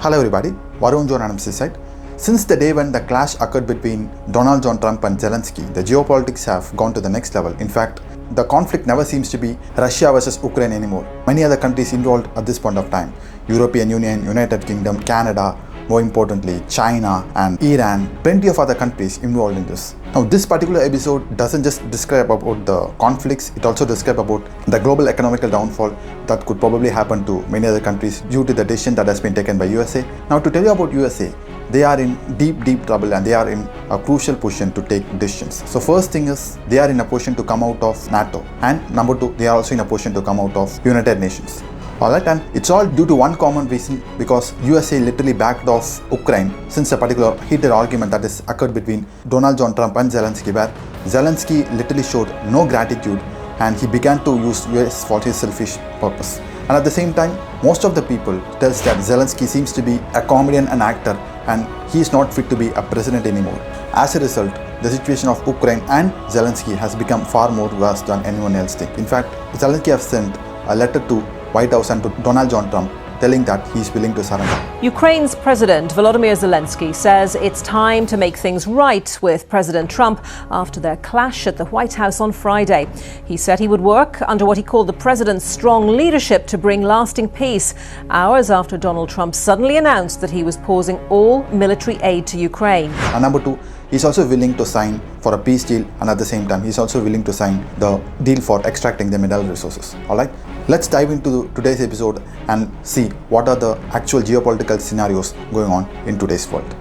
Hello everybody, Varun John Adams this side. Since the day when the clash occurred between Donald John Trump and Zelensky, the geopolitics have gone to the next level. In fact, the conflict never seems to be Russia versus Ukraine anymore. Many other countries involved at this point of time. European Union, United Kingdom, Canada, more importantly, China and Iran, plenty of other countries involved in this. Now, this particular episode doesn't just describe about the conflicts, it also describes about the global economical downfall that could probably happen to many other countries due to the decision that has been taken by USA. Now, to tell you about USA, they are in deep trouble and they are in a crucial position to take decisions. So first thing is, they are in a position to come out of NATO, and number two, they are also in a position to come out of United Nations. Alright, and it's all due to one common reason, because USA literally backed off Ukraine since a particular heated argument that has occurred between Donald John Trump and Zelensky, where Zelensky literally showed no gratitude and he began to use US for his selfish purpose. And at the same time, most of the people tells that Zelensky seems to be a comedian and actor and he is not fit to be a president anymore. As a result, the situation of Ukraine and Zelensky has become far more worse than anyone else thinks. In fact, Zelensky has sent a letter to White House and to Donald John Trump telling that he is willing to surrender. Ukraine's President Volodymyr Zelensky says it's time to make things right with President Trump after their clash at the White House on Friday. He said he would work under what he called the president's strong leadership to bring lasting peace, hours after Donald Trump suddenly announced that he was pausing all military aid to Ukraine. And number two, he's also willing to sign for a peace deal, and at the same time, he's also willing to sign the deal for extracting the mineral resources. Alright, let's dive into today's episode and see what are the actual geopolitical scenarios going on in today's world.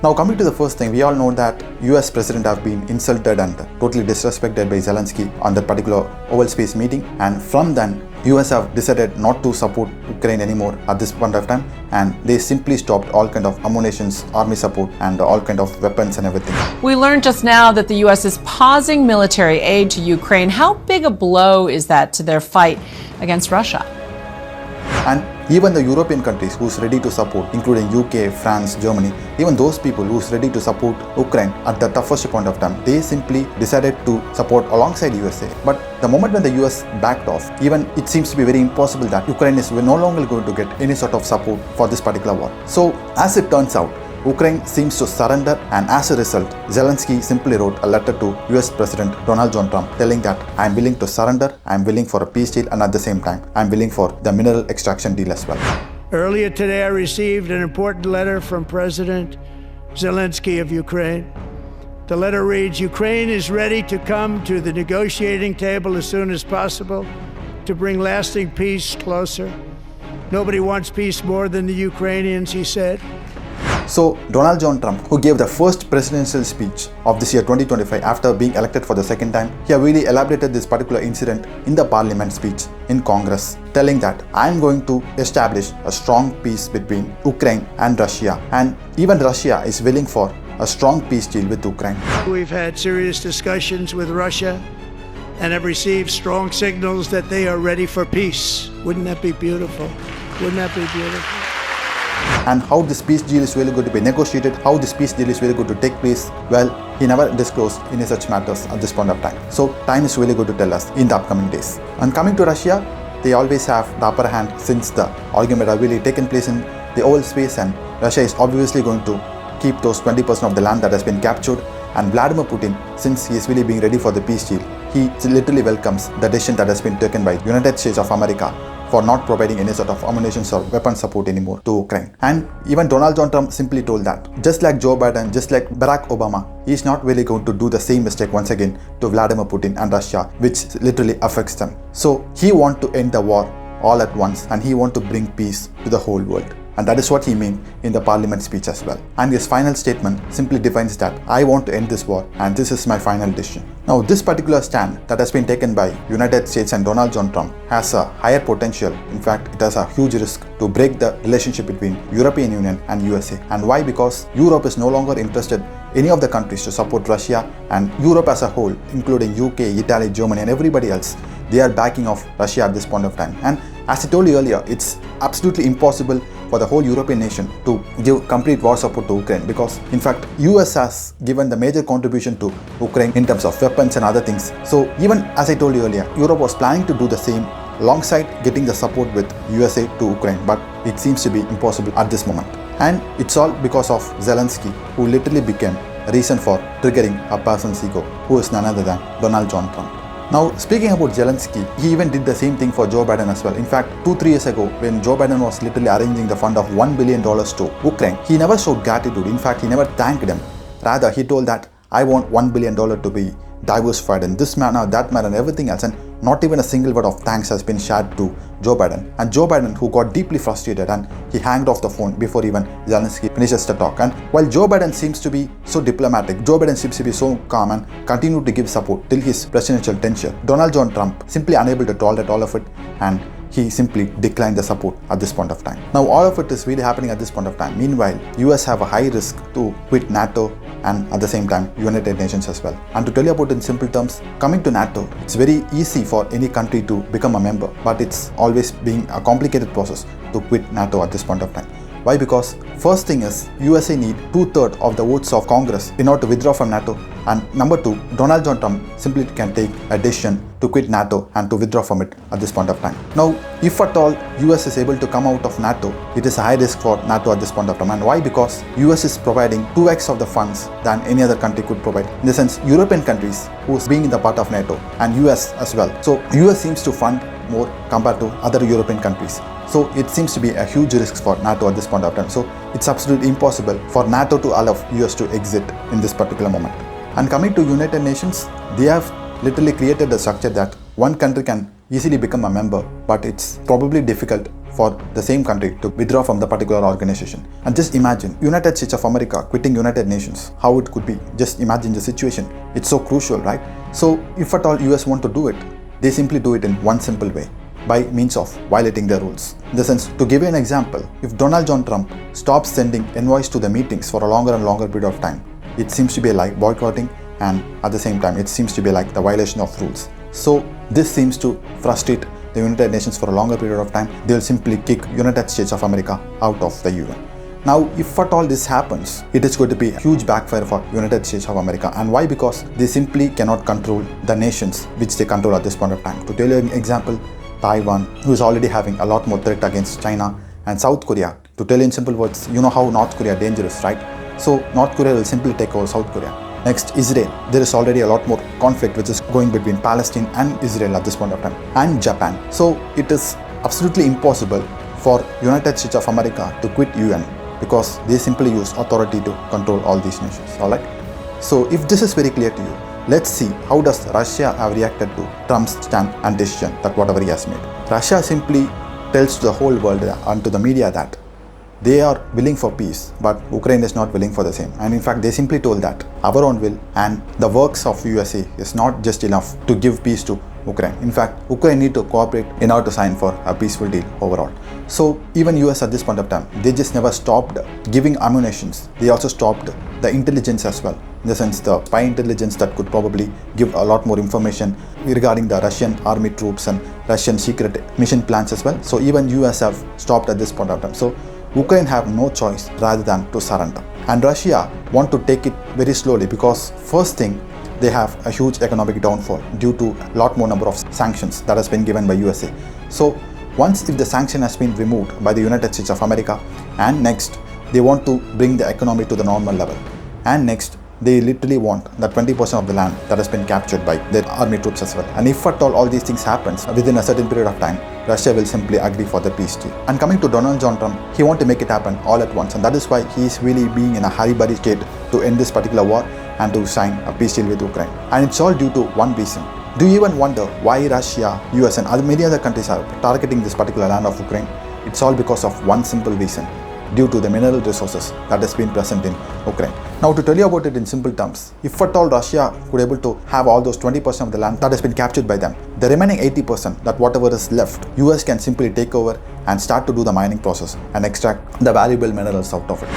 Now, coming to the first thing, we all know that US President have been insulted and totally disrespected by Zelensky on that particular Oval Space meeting, and from then, US have decided not to support Ukraine anymore at this point of time, and they simply stopped all kind of ammunition, army support and all kind of weapons and everything. We learned just now that the US is pausing military aid to Ukraine. How big a blow is that to their fight against Russia? And even the European countries who's ready to support, including UK, France, Germany, even those people who's ready to support Ukraine at the toughest point of time, they simply decided to support alongside USA. But the moment when the US backed off, even it seems to be very impossible that Ukraine is no longer going to get any sort of support for this particular war. So as it turns out, Ukraine seems to surrender, and as a result, Zelensky simply wrote a letter to US President Donald John Trump telling that I am willing to surrender, I am willing for a peace deal, and at the same time, I am willing for the mineral extraction deal as well. Earlier today, I received an important letter from President Zelensky of Ukraine. The letter reads, Ukraine is ready to come to the negotiating table as soon as possible to bring lasting peace closer. Nobody wants peace more than the Ukrainians, he said. So, Donald John Trump, who gave the first presidential speech of this year 2025 after being elected for the second time, he really elaborated this particular incident in the parliament speech in Congress, telling that I am going to establish a strong peace between Ukraine and Russia, and even Russia is willing for a strong peace deal with Ukraine. We've had serious discussions with Russia and have received strong signals that they are ready for peace. Wouldn't that be beautiful? Wouldn't that be beautiful? And how this peace deal is really going to be negotiated, how this peace deal is really going to take place, well, he never disclosed any such matters at this point of time. So time is really going to tell us in the upcoming days. And coming to Russia, they always have the upper hand since the argument has really taken place in the Oval Space, and Russia is obviously going to keep those 20% of the land that has been captured. And Vladimir Putin, since he is really being ready for the peace deal, he literally welcomes the decision that has been taken by United States of America for not providing any sort of ammunition or weapon support anymore to Ukraine. And even Donald John Trump simply told that, just like Joe Biden, just like Barack Obama, he is not really going to do the same mistake once again to Vladimir Putin and Russia, which literally affects them. So he wants to end the war all at once, and he wants to bring peace to the whole world. And that is what he meant in the parliament speech as well. And his final statement simply defines that I want to end this war and this is my final decision. Now, this particular stand that has been taken by United States and Donald John Trump has a higher potential. In fact, it has a huge risk to break the relationship between European Union and USA. And why? Because Europe is no longer interested any of the countries to support Russia, and Europe as a whole, including UK, Italy, Germany and everybody else, they are backing off Russia at this point of time. And as I told you earlier, it's absolutely impossible for the whole European nation to give complete war support to Ukraine, because in fact US has given the major contribution to Ukraine in terms of weapons and other things. So even as I told you earlier, Europe was planning to do the same alongside getting the support with USA to Ukraine, but it seems to be impossible at this moment. And it's all because of Zelensky, who literally became a reason for triggering a person's ego, who is none other than Donald John Trump. Now, speaking about Zelensky, he even did the same thing for Joe Biden as well. In fact, 2-3 years ago, when Joe Biden was literally arranging the fund of $1 billion to Ukraine, he never showed gratitude. In fact, he never thanked them. Rather, he told that, I want $1 billion to be diversified in this manner, that manner, and everything else. And not even a single word of thanks has been shared to Joe Biden. And Joe Biden, who got deeply frustrated, and he hanged off the phone before even Zelensky finishes the talk. And while Joe Biden seems to be so diplomatic, Joe Biden seems to be so calm and continued to give support till his presidential tenure, Donald John Trump simply unable to tolerate all of it, and he simply declined the support at this point of time. Now, all of it is really happening at this point of time. Meanwhile, US have a high risk to quit NATO and at the same time United Nations as well. And to tell you about it in simple terms, coming to NATO, it's very easy for any country to become a member, but it's always being a complicated process to quit NATO at this point of time. Why? Because first thing is USA need 2/3 of the votes of Congress in order to withdraw from NATO, and number two, Donald John Trump simply can take a decision to quit NATO and to withdraw from it at this point of time. Now, if at all US is able to come out of NATO, it is a high risk for NATO at this point of time. And why? Because US is providing 2x of the funds than any other country could provide. In the sense, European countries who's being in the part of NATO and US as well. So US seems to fund more compared to other European countries. So it seems to be a huge risk for NATO at this point of time. So it's absolutely impossible for NATO to allow US to exit in this particular moment. And coming to United Nations, they have literally created a structure that one country can easily become a member, but it's probably difficult for the same country to withdraw from the particular organization. And just imagine United States of America quitting United Nations, how it could be. Just imagine the situation. It's so crucial, right? So if at all US want to do it, they simply do it in one simple way, by means of violating their rules. In the sense, to give you an example, if Donald John Trump stops sending envoys to the meetings for a longer and longer period of time, it seems to be like boycotting, and at the same time it seems to be like the violation of rules. So this seems to frustrate the United Nations for a longer period of time. They'll simply kick United States of America out of the UN. Now, if at all this happens, it is going to be a huge backfire for United States of America. And why? Because they simply cannot control the nations which they control at this point of time. To tell you an example, Taiwan, who is already having a lot more threat against China, and South Korea. To tell you in simple words, you know how North Korea is dangerous, right? So North Korea will simply take over South Korea. Next, Israel. There is already a lot more conflict which is going between Palestine and Israel at this point of time, and Japan. So it is absolutely impossible for United States of America to quit UN, because they simply use authority to control all these nations. Alright? So if this is very clear to you, let's see how does Russia have reacted to Trump's stand and decision that whatever he has made. Russia simply tells to the whole world and to the media that they are willing for peace, but Ukraine is not willing for the same. And in fact, they simply told that our own will and the works of USA is not just enough to give peace to Ukraine. In fact, Ukraine need to cooperate in order to sign for a peaceful deal overall. So even US at this point of time, they just never stopped giving ammunitions. They also stopped the intelligence as well. In the sense, the spy intelligence that could probably give a lot more information regarding the Russian army troops and Russian secret mission plans as well. So even US have stopped at this point of time. So Ukraine have no choice rather than to surrender. And Russia want to take it very slowly, because first thing, they have a huge economic downfall due to a lot more number of sanctions that has been given by USA. So once if the sanction has been removed by the United States of America, and next they want to bring the economy to the normal level, and next they literally want the 20% of the land that has been captured by their army troops as well. And if at all these things happens within a certain period of time, Russia will simply agree for the peace deal. And coming to Donald John Trump, he wants to make it happen all at once, and that is why he is really being in a hurry-burry state to end this particular war and to sign a peace deal with Ukraine. And it's all due to one reason. Do you even wonder why Russia, US and many other countries are targeting this particular land of Ukraine? It's all because of one simple reason, due to the mineral resources that has been present in Ukraine. Now, to tell you about it in simple terms, if at all Russia could able to have all those 20% of the land that has been captured by them, the remaining 80%, that whatever is left, US can simply take over and start to do the mining process and extract the valuable minerals out of it.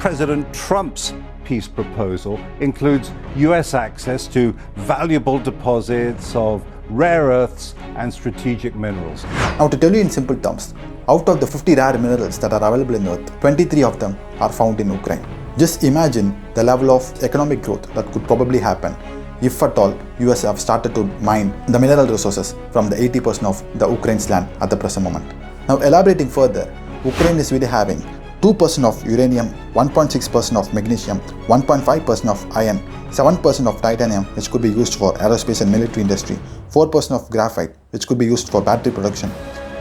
President Trump's peace proposal includes US access to valuable deposits of rare earths and strategic minerals. Now, to tell you in simple terms, out of the 50 rare minerals that are available in Earth, 23 of them are found in Ukraine. Just imagine the level of economic growth that could probably happen if at all US have started to mine the mineral resources from the 80% of the Ukraine's land at the present moment. Now elaborating further, Ukraine is really having 2% of uranium, 1.6% of magnesium, 1.5% of iron, 7% of titanium, which could be used for aerospace and military industry, 4% of graphite, which could be used for battery production,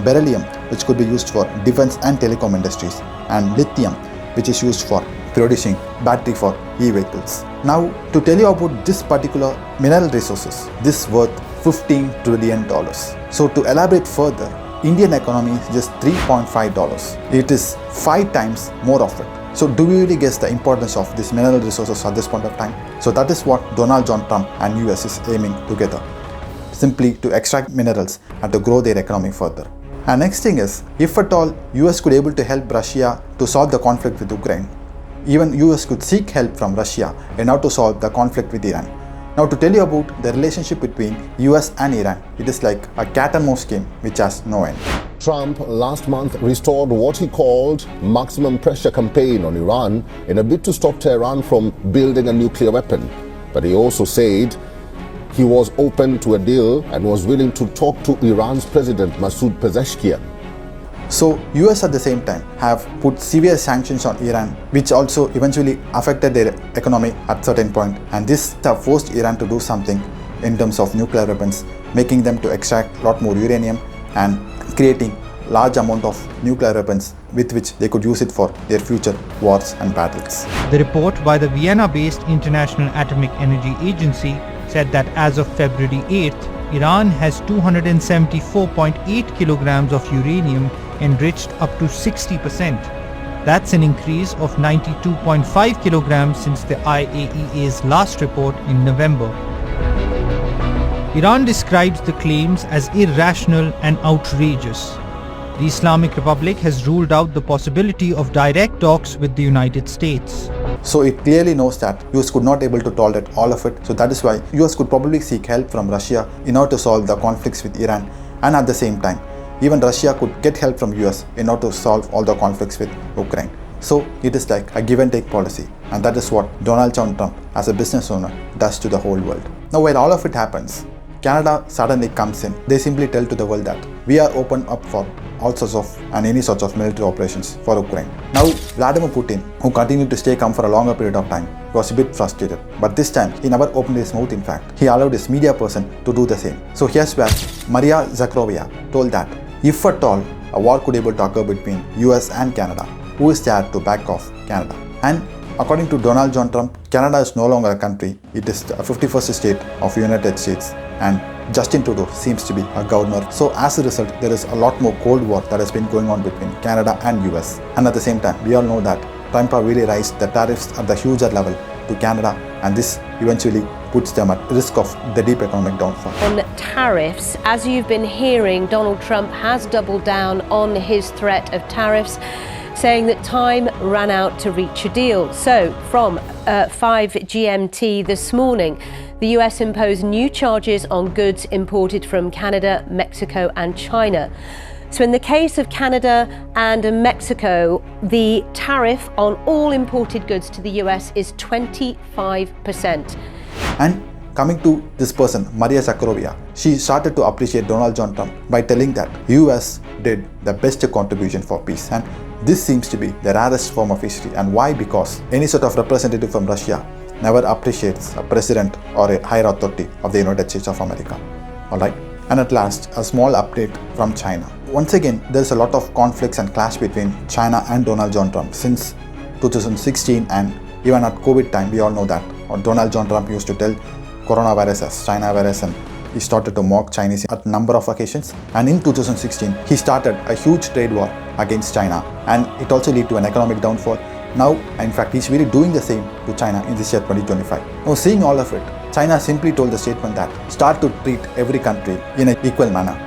beryllium, which could be used for defense and telecom industries, and lithium, which is used for producing battery for e-vehicles. Now, to tell you about this particular mineral resources, this is worth $15 trillion. So to elaborate further, Indian economy is just $3.5. It is 5 times more of it. So do you really guess the importance of these mineral resources at this point of time? So that is what Donald John Trump and US is aiming together. Simply to extract minerals and to grow their economy further. And next thing is, if at all US could able to help Russia to solve the conflict with Ukraine, even US could seek help from Russia in order to solve the conflict with Iran. Now to tell you about the relationship between US and Iran, it is like a cat and mouse game which has no end. Trump last month restored what he called maximum pressure campaign on Iran in a bid to stop Tehran from building a nuclear weapon. But he also said he was open to a deal and was willing to talk to Iran's President Masoud Pezeshkian. So US at the same time have put severe sanctions on Iran, which also eventually affected their economy at certain point, and this have forced Iran to do something in terms of nuclear weapons, making them to extract a lot more uranium and creating large amount of nuclear weapons with which they could use it for their future wars and battles. The report by the Vienna-based International Atomic Energy Agency said that as of February 8th, Iran has 274.8 kilograms of uranium enriched up to 60%. That's an increase of 92.5 kilograms since the IAEA's last report in November. Iran describes the claims as irrational and outrageous. The Islamic Republic has ruled out the possibility of direct talks with the United States. So it clearly knows that US could not able to tolerate all of it. So that is why US could probably seek help from Russia in order to solve the conflicts with Iran, and at the same time, even Russia could get help from US in order to solve all the conflicts with Ukraine. So it is like a give and take policy, and that is what Donald John Trump as a business owner does to the whole world. Now while all of it happens, Canada suddenly comes in. They simply tell to the world that we are open up for all sorts of and any sorts of military operations for Ukraine. Now Vladimir Putin, who continued to stay calm for a longer period of time, was a bit frustrated. But this time he never opened his mouth. In fact, he allowed his media person to do the same. So here's where Maria Zakharova told that if at all a war could able to occur between US and Canada, who is there to back off Canada? And according to Donald John Trump, Canada is no longer a country. It is the 51st state of the United States, and Justin Trudeau seems to be a governor. So as a result, there is a lot more Cold War that has been going on between Canada and US. And at the same time, we all know that Trump really raised the tariffs at the huger level to Canada, and this eventually puts them at risk of the deep economic downfall. On tariffs, as you've been hearing, Donald Trump has doubled down on his threat of tariffs, saying that time ran out to reach a deal. So from 5 GMT this morning, the US imposed new charges on goods imported from Canada, Mexico and China. So in the case of Canada and Mexico, the tariff on all imported goods to the US is 25%. And coming to this person, Maria Zakharova, she started to appreciate Donald John Trump by telling that US did the best contribution for peace. And this seems to be the rarest form of history. And why? Because any sort of representative from Russia never appreciates a president or a higher authority of the United States of America. Alright. And at last, a small update from China. Once again, there's a lot of conflicts and clash between China and Donald John Trump since 2016, and even at COVID time, we all know that Donald John Trump used to tell coronavirus as China virus, and he started to mock Chinese at a number of occasions. And in 2016, he started a huge trade war against China, and it also led to an economic downfall. Now, in fact, he's really doing the same to China in this year 2025. Now, seeing all of it, China simply told the statement that start to treat every country in an equal manner.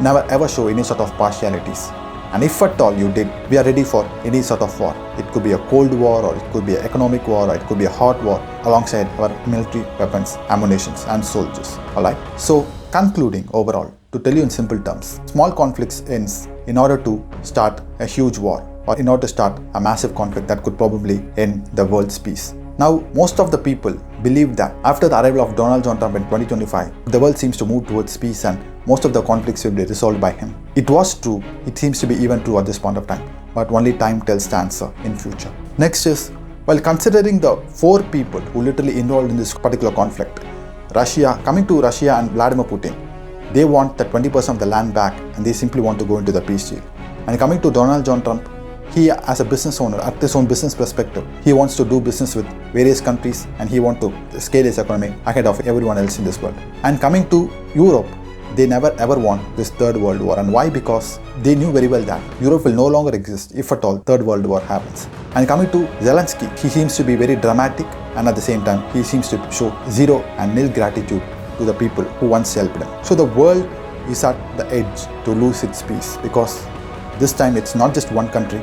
Never ever show any sort of partialities. And if at all you did, we are ready for any sort of war. It could be a cold war, or it could be an economic war, or it could be a hot war alongside our military weapons, ammunitions and soldiers. Alright. So concluding overall, to tell you in simple terms, small conflicts ends in order to start a huge war, or in order to start a massive conflict that could probably end the world's peace. Now, most of the people believed that after the arrival of Donald John Trump in 2025, the world seems to move towards peace and most of the conflicts will be resolved by him. It was true, it seems to be even true at this point of time, but only time tells the answer in future. Next is, while considering the 4 people who literally involved in this particular conflict, coming to Russia and Vladimir Putin, they want the 20% of the land back and they simply want to go into the peace deal. And coming to Donald John Trump, he as a business owner, at his own business perspective, he wants to do business with various countries and he wants to scale his economy ahead of everyone else in this world. And coming to Europe, they never ever want this third world war. And why? Because they knew very well that Europe will no longer exist if at all third world war happens. And coming to Zelensky, he seems to be very dramatic and at the same time he seems to show zero and nil gratitude to the people who once helped him. So the world is at the edge to lose its peace because this time it's not just one country,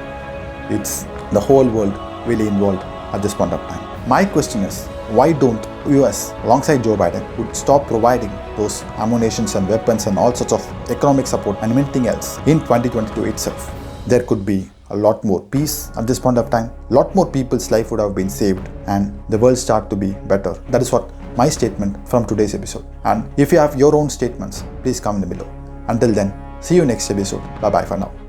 it's the whole world really involved at this point of time. My question is, why don't US alongside Joe Biden would stop providing those ammunition and weapons and all sorts of economic support and anything else in 2022 itself? There could be a lot more peace at this point of time, a lot more people's life would have been saved and the world start to be better. That is what my statement from today's episode. And if you have your own statements, please comment below. Until then, see you next episode. Bye bye for now.